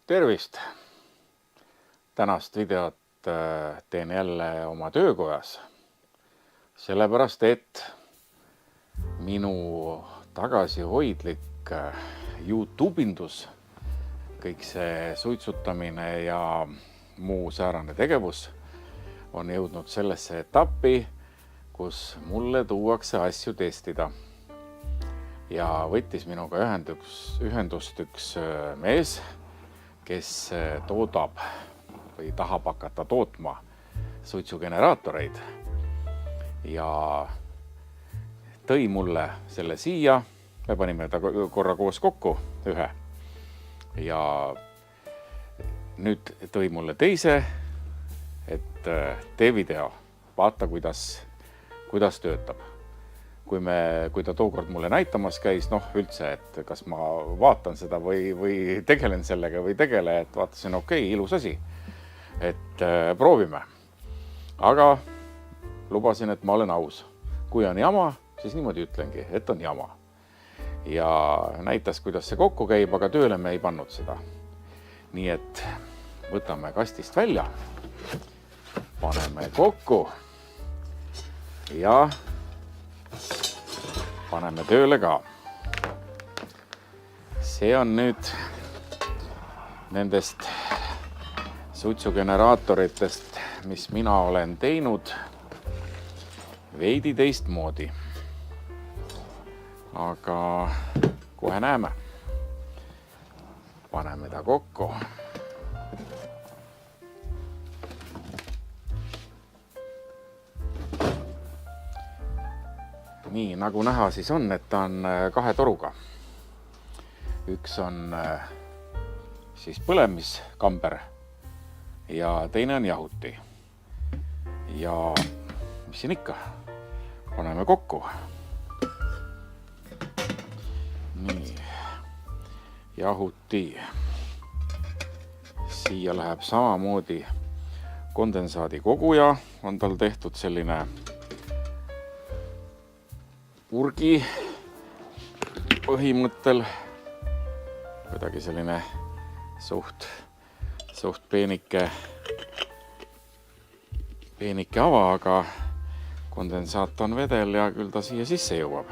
Tervist! Tänast videot teen jälle oma töökojas, sellepärast et minu tagasihoidlik YouTube'indus, kõik see suitsutamine ja muu säärane tegevus on jõudnud sellesse etappi, kus mulle tuuakse asju testida. Ja võttis minuga ühendust üks mees, kes toodab või tahab hakata tootma suitsugeneraatoreid ja tõi mulle selle siia. Me panime ta korra koos kokku ühe ja nüüd tõi mulle teise, et tee video, vaata kuidas töötab. Kui ta tookord mulle näitamas käis, üldse, et kas ma vaatan seda või tegelen sellega või tegele, et vaatasin, okei, ilus asi, et proovime. Aga lubasin, et ma olen aus. Kui on jama, siis niimoodi ütlengi, et on jama. Ja näitas, kuidas see kokku käib, aga tööle me ei pannud seda. Nii et võtame kastist välja, paneme kokku ja paneme tööle ka. See on nüüd nendest suitsugeneraatoritest, mis mina olen teinud veidi teistmoodi. Aga kohe näeme. Paneme ta kokku. Nii, nagu näha siis on, et ta on kahe toruga. Üks on siis põlemiskamber ja teine on jahuti. Ja mis siin ikka? Paneme kokku. Nii, jahuti. Siia läheb samamoodi kondensaadi koguja. On tal tehtud selline purgi põhimõttel, kuidagi selline suht peenike ava, aga kondensaat on vedel ja küll ta siia sisse jõuab.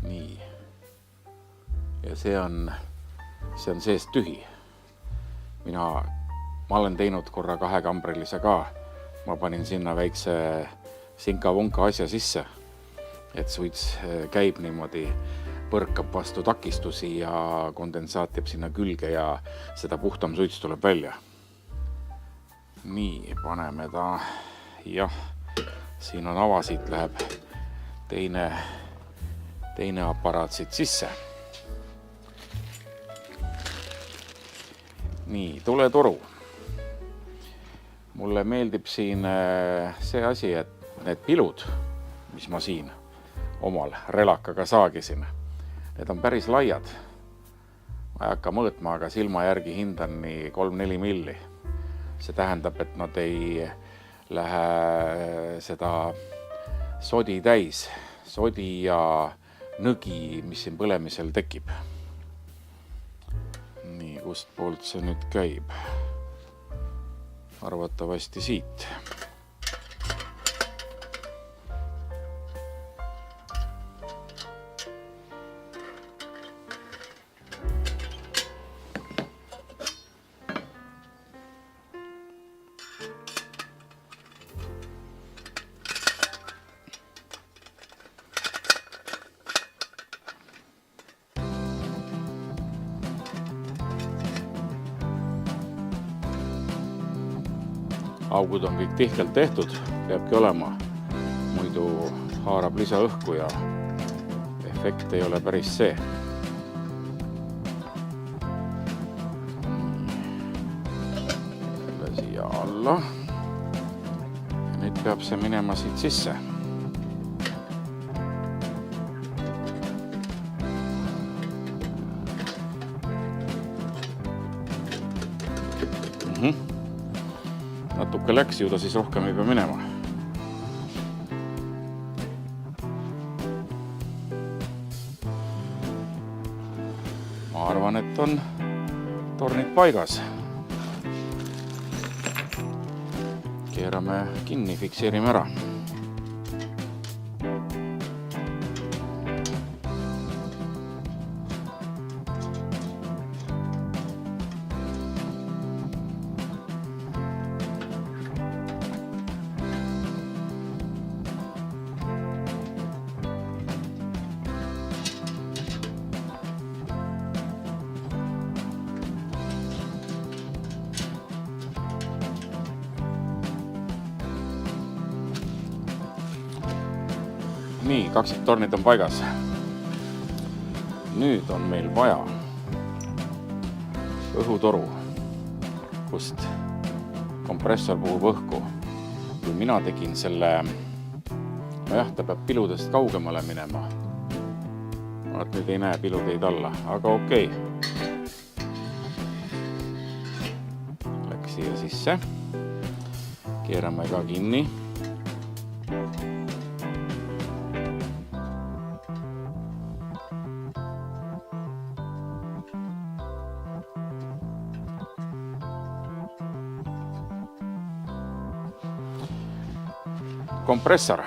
Nii. Ja see on sees tühi. Ma olen teinud korra kahekambrilise ka. Ma panin sinna väikse sinka-vonka asja sisse, et suits käib niimoodi, põrkab vastu takistusi ja kondensaat jääb sinna külge ja seda puhtam suits tuleb välja. Nii, paneme ta. Jah, siin on ava, siit läheb teine aparaat siit sisse. Nii, tuletoru. Mulle meeldib siin see asi, et need pilud, mis ma siin omal relakaga saagisin, need on päris laiad. Ma ei hakka mõõtma, aga silma järgi hindan nii 3-4 milli. See tähendab, et nad ei lähe seda sodi täis, sodi ja nõgi, mis siin põlemisel tekib. Nii, kust poolt see nüüd käib? Arvatavasti siit. Augud on kõik tihkelt tehtud, peabki olema, muidu haarab lisaõhku ja efekt ei ole päris see. Jälle siia alla. Ja nüüd peab see minema siit sisse. Natuke läks ju ta siis rohkem ei pea minema. ma arvan, et on tornid paigas. Keerame kinni, fikseerime ära. Nii, kaksiktornid on paigas. Nüüd on meil vaja õhutoru, kust kompressor puhub õhku. Kui mina tegin selle, nojah, ta peab piludest kaugemale minema. Vaat nüüd ei näe piludeid alla, aga okei. Läks siia sisse. Keerame ka kinni. Kompressor,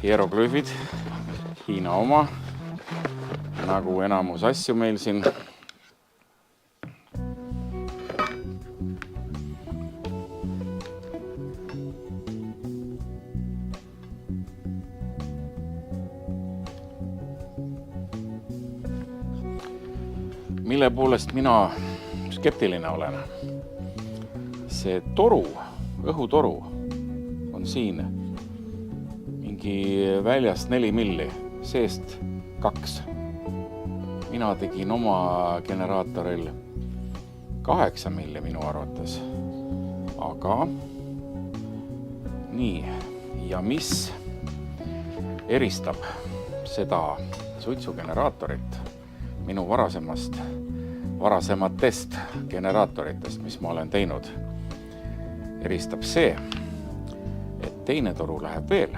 hieroglüüfid, Hiina oma, nagu enamus asju meil siin. Mille poolest mina skeptiline olen? See toru, õhutoru, siin mingi väljast 4 milli, seest 2. Mina tegin oma generaatoril 8 milli minu arvates. Aga nii, ja mis eristab seda suitsugeneraatorit minu varasematest generaatoritest, mis ma olen teinud, eristab see, teine toru läheb veel.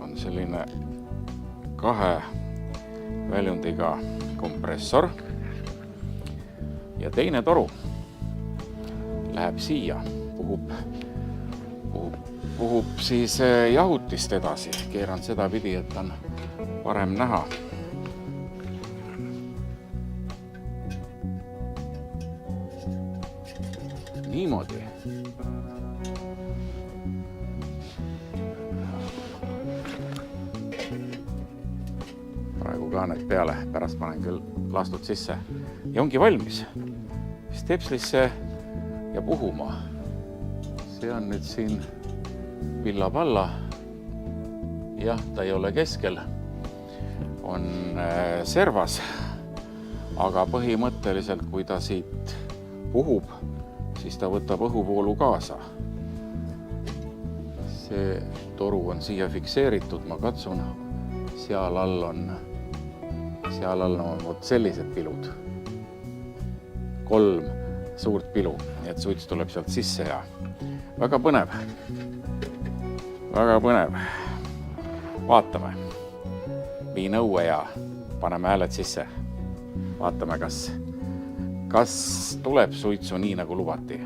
On selline 2 väljundiga kompressor ja teine toru läheb siia, puhub siis jahutist edasi. Keeran seda pidi, et on parem näha. Niimoodi. Praegu ka need peale, pärast panen küll laastud sisse. Ja ongi valmis. Stepslisse ja puhuma. See on nüüd siin pilla-palla. Jah, ta ei ole keskel. On servas. Aga põhimõtteliselt, kui ta siit puhub, siis ta võtab õhuvoolu kaasa. See toru on siia fikseeritud, ma katsun. Seal all on vot sellised pilud. 3 suurt pilu, nii et suits tuleb sealt sisse ja väga põnev. Väga põnev. Vaatame. Viin õue ja paneme hääled sisse. Vaatame, kas tuleb suitsu nii, nagu lubati.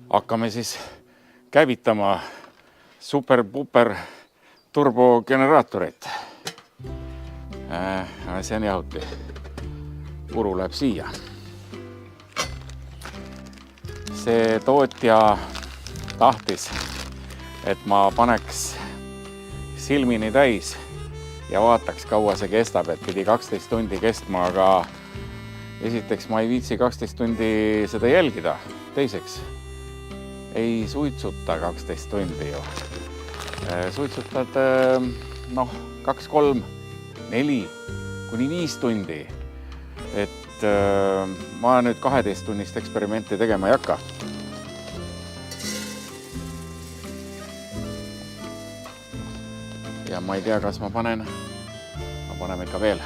Hakkame siis käivitama super-puper turbogeneraatorit. See on jahuti. Puru läheb siia. See tootja tahtis, et ma paneks silmini täis ja vaataks, kaua see kestab, et pidi 12 tundi kestma, aga esiteks ma ei viitsi 12 tundi seda jälgida. Teiseks, ei suitsuta 12 tundi ju. Suitsutad 2, 3, 4 kuni 5 tundi. Et ma nüüd 12 tunnist eksperimenti tegema ei hakka. Ja ma ei tea, kas ma panen ikka veel.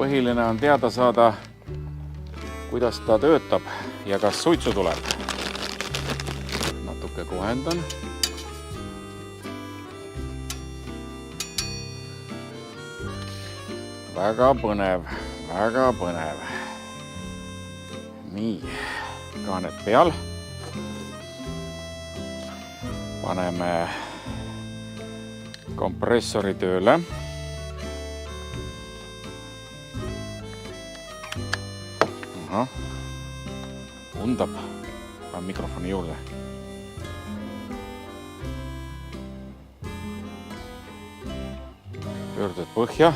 Põhiline on teada saada, kuidas ta töötab ja kas suitsu tuleb. Natuke kohendan. Väga põnev, väga põnev. Nii, kaaned peal. Paneme kompressori tööle. Undab. Panen mikrofoni juurde. Pöördud põhja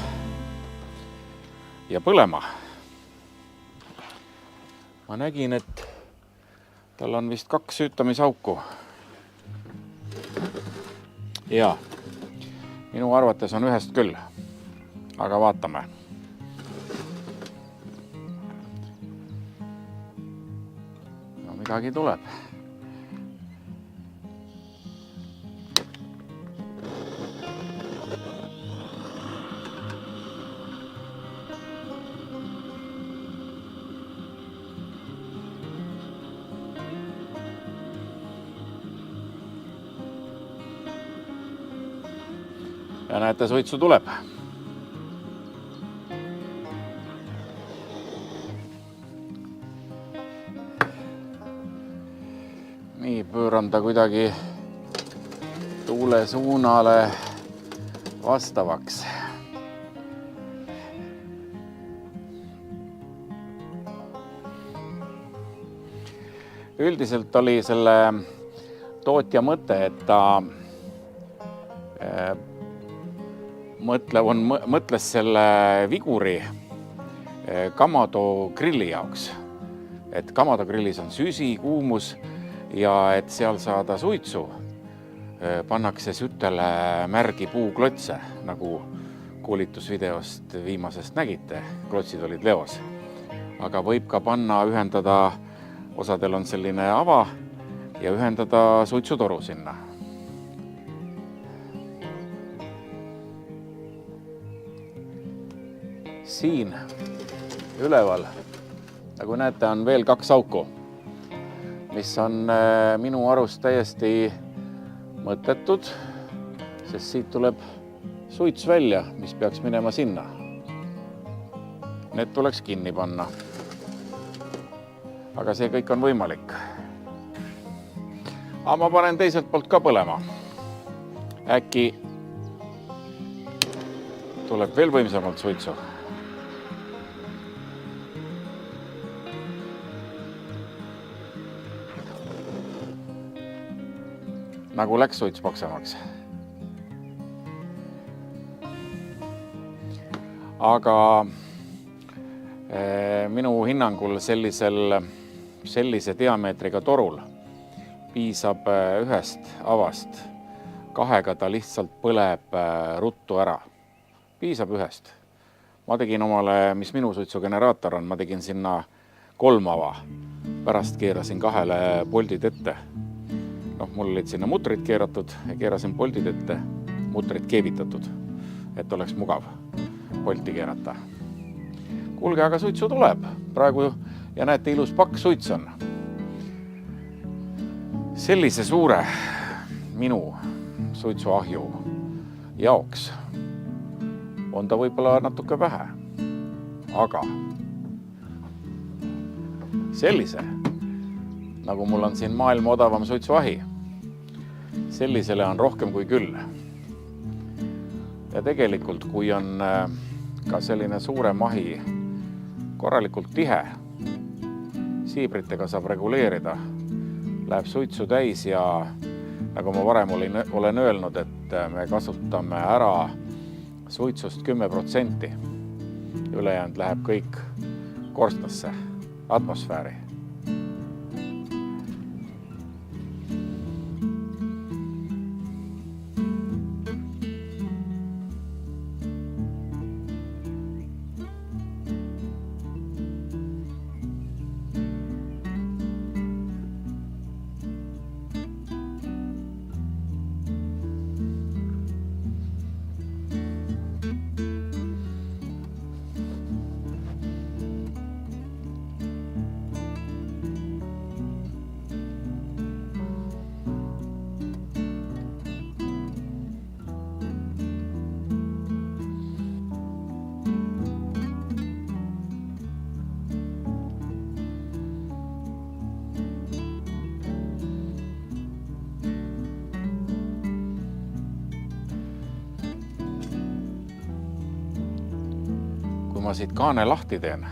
ja põlema. Ma nägin, et tal on vist 2 süütamisauku. Ja minu arvates on ühest küll, aga vaatame. No midagi tuleb. Ja näete, suitsu tuleb. Nii, pööran ta kuidagi tuule suunale vastavaks. Üldiselt oli selle tootja mõte, et ta mõtles selle viguri Kamado grilli jaoks. Et Kamado grillis on süsi, kuumus ja et seal saada suitsu, pannakse sütele märgi puuklotse, nagu koolitusvideost viimasest nägite. Klotsid olid leos. Aga võib ka panna, ühendada, osadel on selline ava ja ühendada suitsutoru sinna. Siin üleval, nagu näete, on veel 2 auku, mis on minu arust täiesti mõttetud, sest siit tuleb suits välja, mis peaks minema sinna. Need tuleks kinni panna. Aga see kõik on võimalik. Aga ma panen teiselt poolt ka põlema. Äkki tuleb veel võimsamalt suitsu. Nagu läks suits paksemaks. Aga minu hinnangul sellise diameetriga torul piisab ühest avast. 2 ta lihtsalt põleb ruttu ära. Piisab ühest. Ma tegin omale, mis minu suitsugeneraator on, ma tegin sinna 3 ava. Pärast keerasin 2 poldid ette. Mul olid sinna mutrid keeratud ja keerasin poldid ette, mutrid keevitatud, et oleks mugav polti keerata. Kuulge, aga suitsu tuleb praegu ja näete, ilus pakk suits on. Sellise suure minu suitsuahju jaoks on ta võib-olla natuke vähe, aga sellise, nagu mul on siin maailma odavam suitsuahi, sellisele on rohkem kui küll. Ja tegelikult, kui on ka selline suurem ahi korralikult tihe, siibritega saab reguleerida, läheb suitsu täis ja nagu ma varem olen öelnud, et me kasutame ära suitsust 10%. Ülejäänud läheb kõik korstnasse, atmosfääri. ma siit kaane lahti teen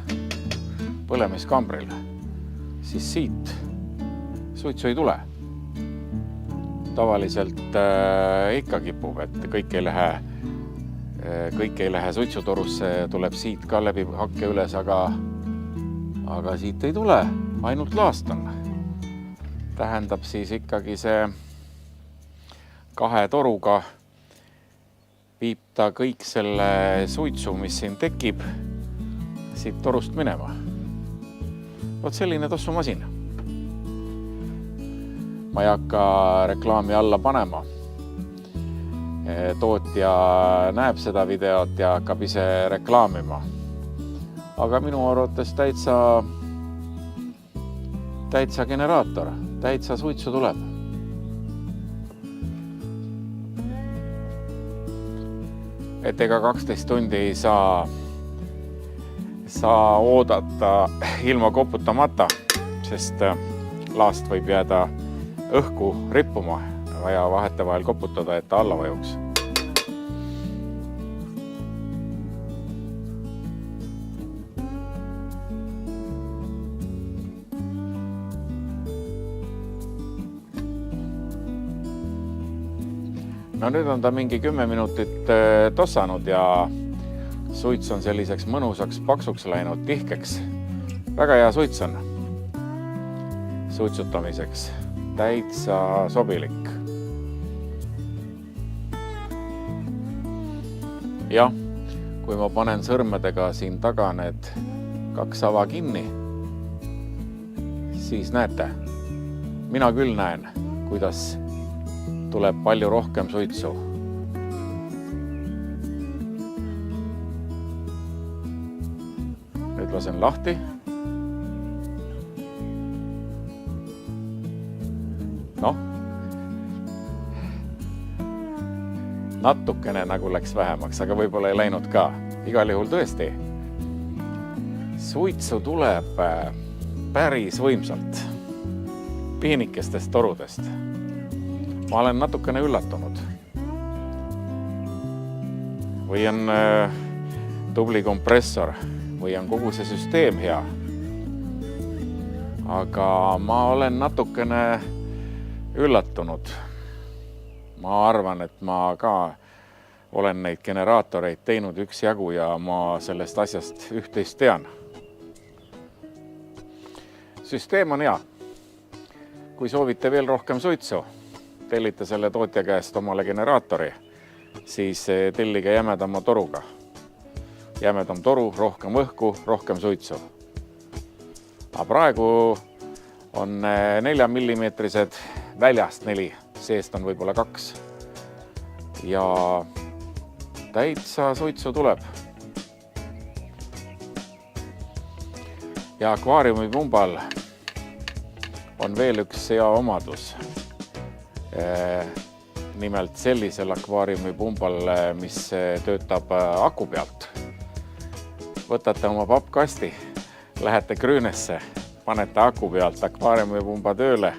põlemiskambril, siis siit suitsu ei tule. Tavaliselt ikka kipub, et kõik ei lähe suitsutorusse, tuleb siit ka läbi hakke üles, aga siit ei tule, ainult laast on. Tähendab siis ikkagi see 2 toruga viib ta kõik selle suitsu, mis siin tekib, siit torust minema. Vot selline tossumasin. Ma ei hakka reklaami alla panema. Tootja näeb seda videot ja hakkab ise reklaamima. Aga minu arvates täitsa generaator, täitsa suitsu tuleb. Et ega 12 tundi ei saa oodata ilma koputamata, sest laast võib jääda õhku rippuma ja vahetevahel koputada, et ta alla vajuks. No nüüd on ta mingi 10 minutit tossanud ja suits on selliseks mõnusaks paksuks läinud, tihkeks. Väga hea suits on suitsutamiseks. Täitsa sobilik. Jah, kui ma panen sõrmedega siin taga need 2 ava kinni, siis näete, mina küll näen, kuidas tuleb palju rohkem suitsu. Nüüd lasen lahti. Noh, natukene nagu läks vähemaks, aga võib-olla ei läinud ka. Igal juhul tõesti, suitsu tuleb päris võimsalt peenikestest torudest. Ma olen natukene üllatunud. Või on tubli kompressor, või on kogu see süsteem hea. Aga ma olen natukene üllatunud. Ma arvan, et ma ka olen neid generaatoreid teinud üksjagu ja ma sellest asjast üht-teist tean. Süsteem on hea. Kui soovite veel rohkem suitsu, tellite selle tootja käest omale generaatori, siis tellige jämedama toruga. Jämedam toru, rohkem õhku, rohkem suitsu. Aga praegu on 4 millimeetrised, väljast 4, seest on võib-olla 2. Ja täitsa suitsu tuleb. Ja akvaariumipumbal on veel üks hea omadus. Nimelt sellisel akvaariumipumbal, mis töötab aku pealt. Võtate oma pappkasti, lähete Krüünesse, panete aku pealt akvaariumipumba tööle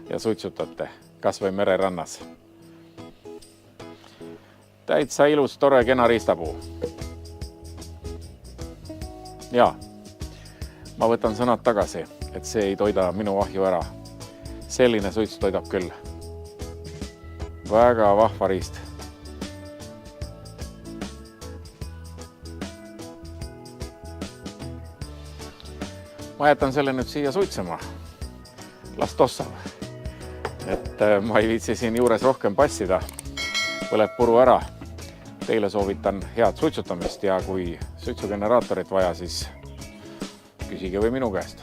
ja suitsutate, kas või mererannas. Täitsa ilus, tore, kena riistapuu. Ja, ma võtan sõnad tagasi, et see ei toida minu ahju ära. Selline suits toidab küll. Väga vahva riist. Ma jätan selle nüüd siia suitsema. Las tossab. Et ma ei viitsi siin juures rohkem passida. Põleb puru ära. Teile soovitan head suitsutamist ja kui suitsugeneraatorit vaja, siis küsige või minu käest.